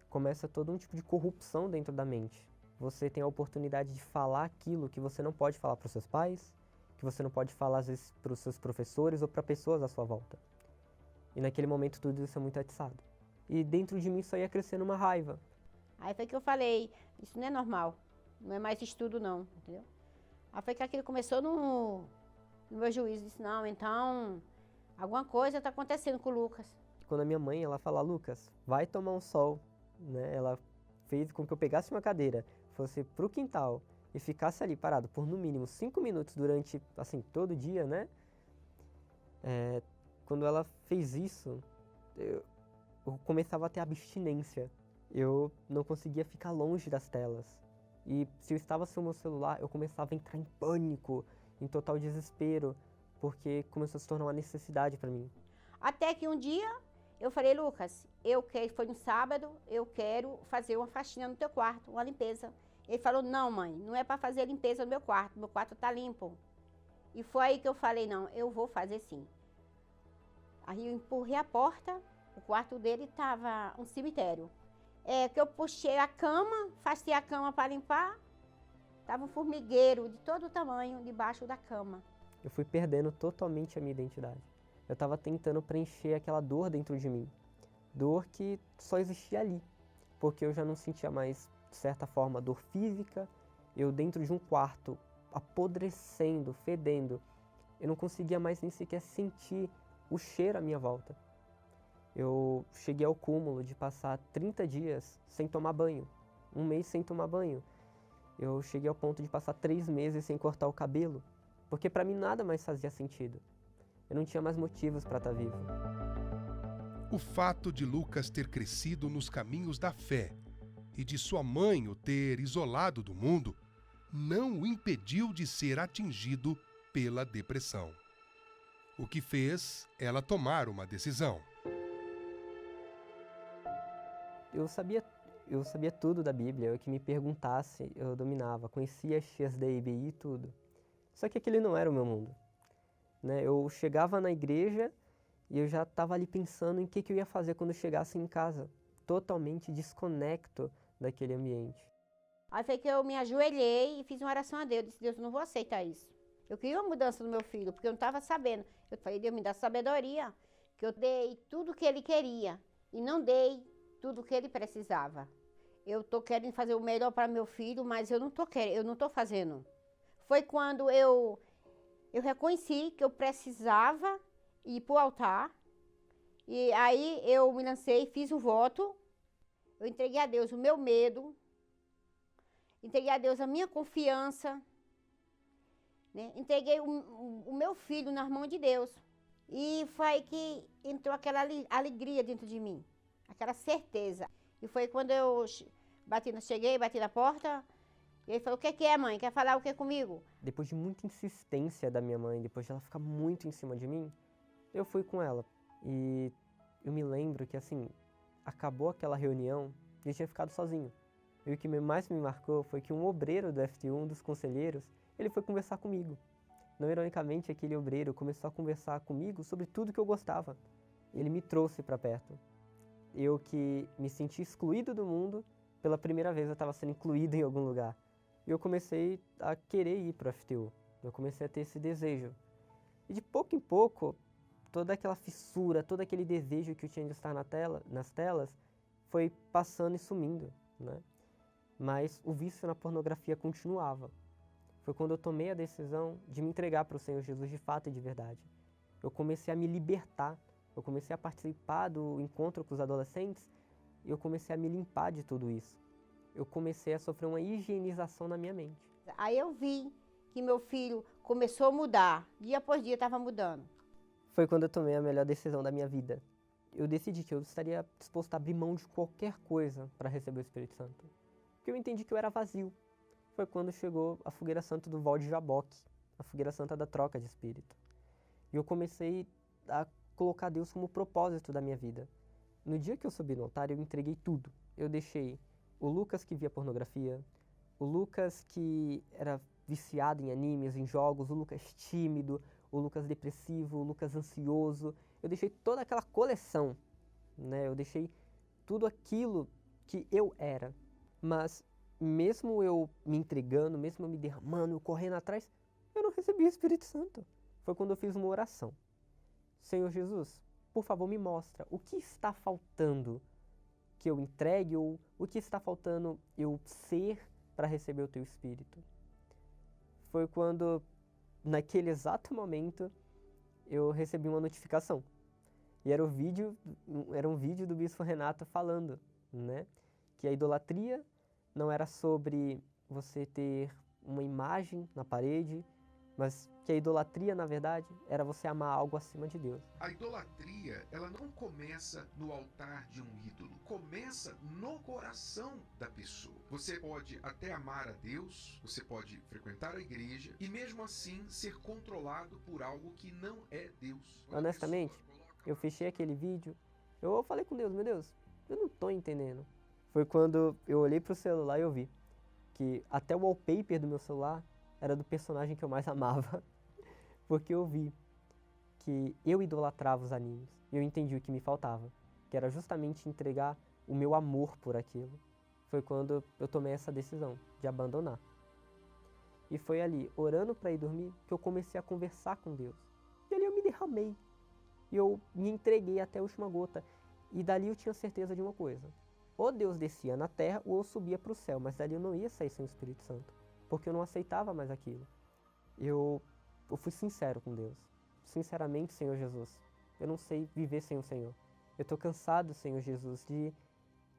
começa todo um tipo de corrupção dentro da mente. Você tem a oportunidade de falar aquilo que você não pode falar para os seus pais, que você não pode falar, às vezes, para os seus professores ou para pessoas à sua volta. E naquele momento tudo isso é muito atiçado. E dentro de mim só ia crescendo uma raiva. Aí foi que eu falei, isso não é normal, não é mais estudo não, entendeu? Aí foi que aquilo começou no meu juízo, disse, não, então, alguma coisa está acontecendo com o Lucas. Quando a minha mãe, ela fala, Lucas, vai tomar um sol, né? Ela fez com que eu pegasse uma cadeira, fosse pro quintal e ficasse ali parado por no mínimo 5 minutos durante, assim, todo dia, né? Quando ela fez isso, eu começava a ter abstinência. Eu não conseguia ficar longe das telas. E se eu estava sem o meu celular, eu começava a entrar em pânico, em total desespero, porque começou a se tornar uma necessidade para mim. Até que um dia eu falei, Lucas, foi no sábado, eu quero fazer uma faxina no teu quarto, uma limpeza. Ele falou, não mãe, não é para fazer limpeza no meu quarto tá limpo. E foi aí que eu falei, não, eu vou fazer sim. Aí eu empurrei a porta, o quarto dele estava um cemitério. Que eu puxei a cama, afastei a cama para limpar, estava um formigueiro de todo tamanho debaixo da cama. Eu fui perdendo totalmente a minha identidade. Eu estava tentando preencher aquela dor dentro de mim. Dor que só existia ali, porque eu já não sentia mais, de certa forma, dor física. Eu dentro de um quarto, apodrecendo, fedendo, eu não conseguia mais nem sequer sentir o cheiro à minha volta. Eu cheguei ao cúmulo de passar 30 dias sem tomar banho, 1 mês sem tomar banho. Eu cheguei ao ponto de passar 3 meses sem cortar o cabelo, porque para mim nada mais fazia sentido. Eu não tinha mais motivos para estar vivo. O fato de Lucas ter crescido nos caminhos da fé e de sua mãe o ter isolado do mundo não o impediu de ser atingido pela depressão, o que fez ela tomar uma decisão. Eu sabia tudo da Bíblia, o que me perguntasse eu dominava, conhecia as tias da IBI e tudo. Só que aquele não era o meu mundo, né? Eu chegava na igreja e eu já estava ali pensando em que eu ia fazer quando chegasse em casa, totalmente desconecto daquele ambiente. Aí foi que eu me ajoelhei e fiz uma oração a Deus, disse, Deus, eu não vou aceitar isso. Eu queria uma mudança no meu filho, porque eu não estava sabendo. Eu falei, Deus, me dá sabedoria, que eu dei tudo que ele queria e não dei tudo que ele precisava. Eu estou querendo fazer o melhor para meu filho, mas eu não estou fazendo. Foi quando eu reconheci que eu precisava ir para o altar, e aí eu me lancei, fiz um voto, eu entreguei a Deus o meu medo, entreguei a Deus a minha confiança, né? Entreguei o meu filho nas mãos de Deus. E foi aí que entrou aquela alegria dentro de mim, aquela certeza. E foi quando eu cheguei, bati na porta, e ele falou, o que é, mãe? Quer falar o que comigo? Depois de muita insistência da minha mãe, depois de ela ficar muito em cima de mim, eu fui com ela. E eu me lembro que, assim, acabou aquela reunião e eu tinha ficado sozinho. E o que mais me marcou foi que um obreiro do FTU, um dos conselheiros, ele foi conversar comigo. Não ironicamente, aquele obreiro começou a conversar comigo sobre tudo que eu gostava. Ele me trouxe para perto. Eu que me senti excluído do mundo, pela primeira vez eu estava sendo incluído em algum lugar. E eu comecei a querer ir para o FTU. Eu comecei a ter esse desejo. E de pouco em pouco, toda aquela fissura, todo aquele desejo que eu tinha de estar nas telas, foi passando e sumindo, né? Mas o vício na pornografia continuava. Foi quando eu tomei a decisão de me entregar para o Senhor Jesus de fato e de verdade. Eu comecei a me libertar, eu comecei a participar do encontro com os adolescentes e eu comecei a me limpar de tudo isso. Eu comecei a sofrer uma higienização na minha mente. Aí eu vi que meu filho começou a mudar, dia após dia estava mudando. Foi quando eu tomei a melhor decisão da minha vida. Eu decidi que eu estaria disposto a abrir mão de qualquer coisa para receber o Espírito Santo. Porque eu entendi que eu era vazio. Foi quando chegou a fogueira santa do Val de Jaboque, a fogueira santa da troca de espírito. E eu comecei a colocar Deus como propósito da minha vida. No dia que eu subi no altar, eu entreguei tudo. Eu deixei o Lucas que via pornografia, o Lucas que era viciado em animes, em jogos, o Lucas tímido, o Lucas depressivo, o Lucas ansioso. Eu deixei toda aquela coleção, né? Eu deixei tudo aquilo que eu era. Mas mesmo eu me entregando, mesmo eu me derramando, eu correndo atrás, eu não recebi o Espírito Santo. Foi quando eu fiz uma oração. Senhor Jesus, por favor, me mostra o que está faltando que eu entregue ou o que está faltando eu ser para receber o Teu Espírito. Foi quando, naquele exato momento, eu recebi uma notificação. E era um vídeo do Bispo Renato falando, né, que a idolatria não era sobre você ter uma imagem na parede, mas que a idolatria, na verdade, era você amar algo acima de Deus. A idolatria, ela não começa no altar de um ídolo, começa no coração da pessoa. Você pode até amar a Deus, você pode frequentar a igreja e mesmo assim ser controlado por algo que não é Deus. Honestamente, eu fechei aquele vídeo, eu falei com Deus, meu Deus, eu não estou entendendo. Foi quando eu olhei para o celular e eu vi que até o wallpaper do meu celular era do personagem que eu mais amava. Porque eu vi que eu idolatrava os animes. E eu entendi o que me faltava, que era justamente entregar o meu amor por aquilo. Foi quando eu tomei essa decisão de abandonar. E foi ali, orando para ir dormir, que eu comecei a conversar com Deus. E ali eu me derramei. E eu me entreguei até a última gota. E dali eu tinha certeza de uma coisa. Ou Deus descia na terra ou eu subia para o céu. Mas dali eu não ia sair sem o Espírito Santo. Porque eu não aceitava mais aquilo. Eu fui sincero com Deus. Sinceramente, Senhor Jesus, eu não sei viver sem o Senhor. Eu estou cansado, Senhor Jesus, de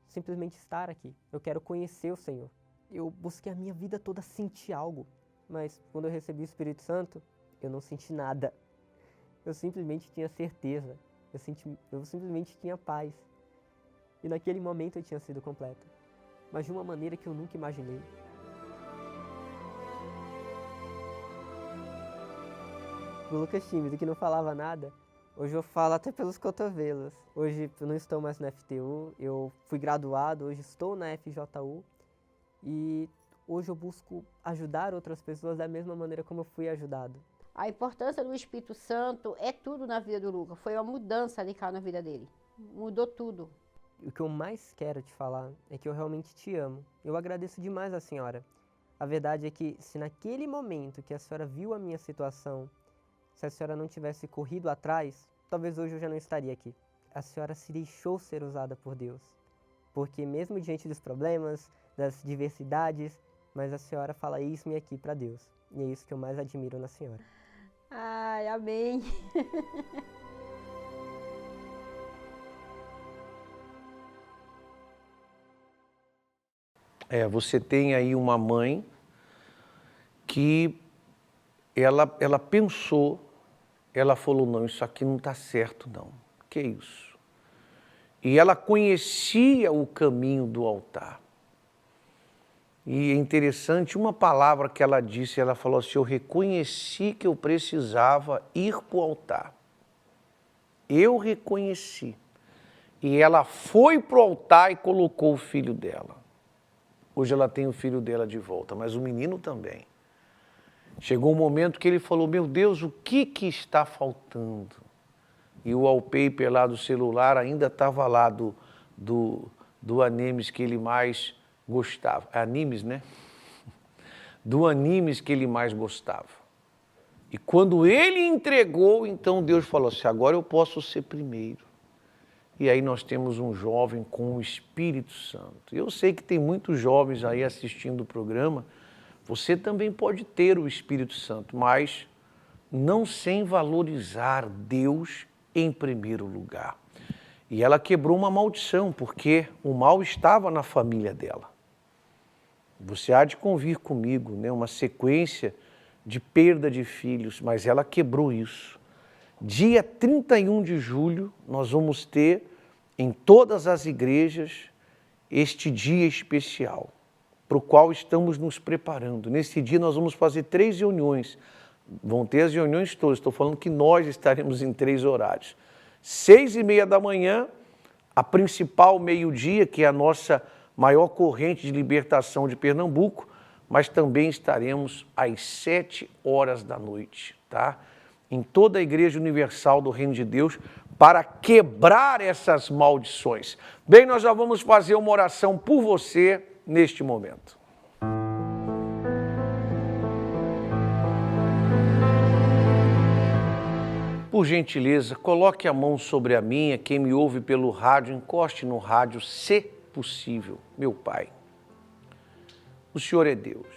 simplesmente estar aqui. Eu quero conhecer o Senhor. Eu busquei a minha vida toda sentir algo. Mas quando eu recebi o Espírito Santo, eu não senti nada. Eu simplesmente tinha certeza. Eu simplesmente tinha paz. E naquele momento eu tinha sido completo. Mas de uma maneira que eu nunca imaginei. O Lucas tímido, que não falava nada, hoje eu falo até pelos cotovelos. Hoje eu não estou mais na FTU, eu fui graduado, hoje estou na FJU e hoje eu busco ajudar outras pessoas da mesma maneira como eu fui ajudado. A importância do Espírito Santo é tudo na vida do Lucas, foi uma mudança radical na vida dele, mudou tudo. O que eu mais quero te falar é que eu realmente te amo. Eu agradeço demais a senhora. A verdade é que se naquele momento que a senhora viu a minha situação, se a senhora não tivesse corrido atrás, talvez hoje eu já não estaria aqui. A senhora se deixou ser usada por Deus. Porque mesmo diante dos problemas, das diversidades, mas a senhora fala isso-me aqui para Deus. E é isso que eu mais admiro na senhora. Ai, amém. Você tem aí uma mãe que ela pensou, ela falou, não, isso aqui não está certo não, que isso? E ela conhecia o caminho do altar. E é interessante, uma palavra que ela disse, ela falou assim, eu reconheci que eu precisava ir para o altar. Eu reconheci e ela foi para o altar e colocou o filho dela. Hoje ela tem o filho dela de volta, mas o menino também. Chegou um momento que ele falou, meu Deus, o que está faltando? E o wallpaper lá do celular ainda estava lá do animes que ele mais gostava. Animes, né? Do animes que ele mais gostava. E quando ele entregou, então Deus falou assim, agora eu posso ser primeiro. E aí nós temos um jovem com o Espírito Santo. Eu sei que tem muitos jovens aí assistindo o programa, você também pode ter o Espírito Santo, mas não sem valorizar Deus em primeiro lugar. E ela quebrou uma maldição, porque o mal estava na família dela. Você há de convir comigo, né? Uma sequência de perda de filhos, mas ela quebrou isso. Dia 31 de julho, nós vamos ter em todas as igrejas este dia especial, para o qual estamos nos preparando. Nesse dia nós vamos fazer 3 reuniões, vão ter as reuniões todas, estou falando que nós estaremos em 3 horários. 6h30 da manhã, a principal meio-dia, que é a nossa maior corrente de libertação de Pernambuco, mas também estaremos às 7 horas da noite, tá? Em toda a Igreja Universal do Reino de Deus, para quebrar essas maldições. Bem, nós já vamos fazer uma oração por você neste momento. Por gentileza, coloque a mão sobre a minha, quem me ouve pelo rádio, encoste no rádio, se possível, meu Pai. O Senhor é Deus.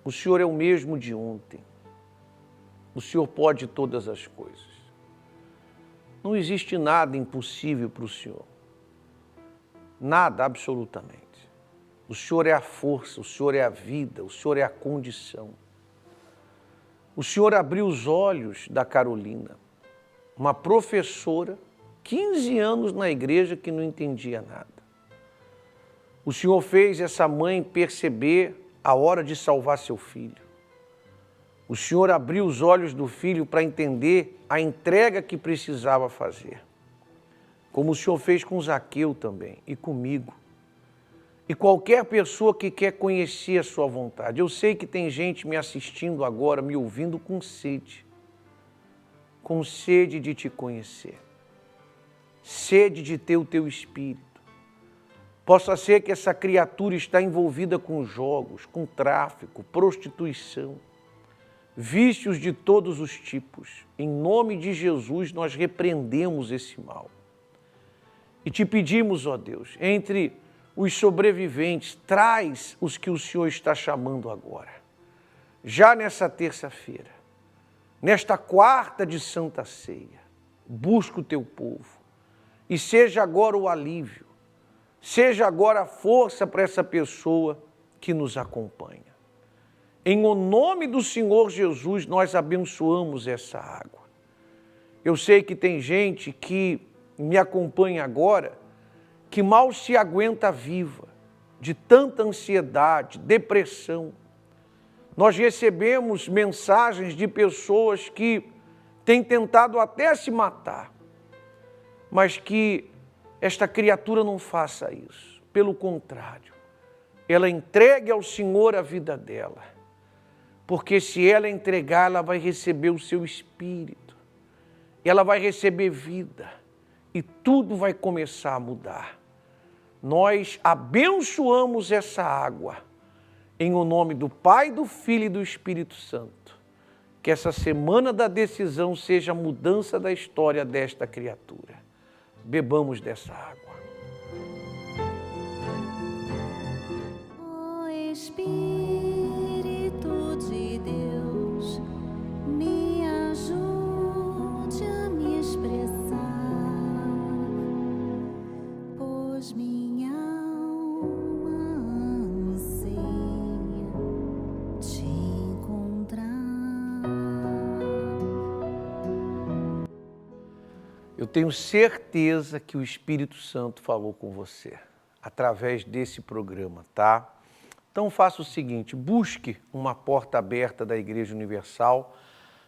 O Senhor é o mesmo de ontem. O Senhor pode todas as coisas. Não existe nada impossível para o Senhor. Nada, absolutamente. O Senhor é a força, o Senhor é a vida, o Senhor é a condição. O Senhor abriu os olhos da Carolina, uma professora, 15 anos na igreja que não entendia nada. O Senhor fez essa mãe perceber a hora de salvar seu filho. O Senhor abriu os olhos do filho para entender a entrega que precisava fazer. Como o Senhor fez com Zaqueu também e comigo. E qualquer pessoa que quer conhecer a sua vontade. Eu sei que tem gente me assistindo agora, me ouvindo com sede de te conhecer, sede de ter o teu espírito. Possa ser que essa criatura está envolvida com jogos, com tráfico, prostituição, vícios de todos os tipos. Em nome de Jesus, nós repreendemos esse mal. E te pedimos, ó Deus, entre os sobreviventes, traz os que o Senhor está chamando agora. Já nessa terça-feira, nesta quarta de Santa Ceia, busca o teu povo e seja agora o alívio, seja agora a força para essa pessoa que nos acompanha. Em o nome do Senhor Jesus, nós abençoamos essa água. Eu sei que tem gente que me acompanha agora, que mal se aguenta viva, de tanta ansiedade, depressão. Nós recebemos mensagens de pessoas que têm tentado até se matar, mas que esta criatura não faça isso. Pelo contrário, ela entregue ao Senhor a vida dela, porque se ela entregar, ela vai receber o seu espírito, ela vai receber vida e tudo vai começar a mudar. Nós abençoamos essa água em o nome do Pai, do Filho e do Espírito Santo. Que essa semana da decisão seja a mudança da história desta criatura. Bebamos dessa água. Ó Espírito de Deus, me ajude a me expressar, pois minha alma anseia te encontrar. Eu tenho certeza que o Espírito Santo falou com você através desse programa, tá? Então faça o seguinte, busque uma porta aberta da Igreja Universal.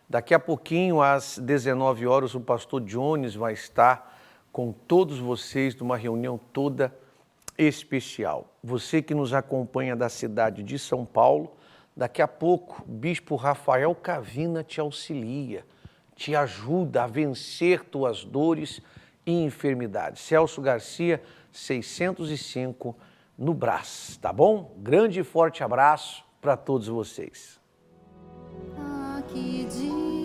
Daqui a pouquinho, às 19 horas, o pastor Jones vai estar com todos vocês numa reunião toda especial. Você que nos acompanha da cidade de São Paulo, daqui a pouco, Bispo Rafael Cavina te auxilia, te ajuda a vencer tuas dores e enfermidades. Celso Garcia, 605, no Brás, tá bom? Grande e forte abraço para todos vocês. Que dia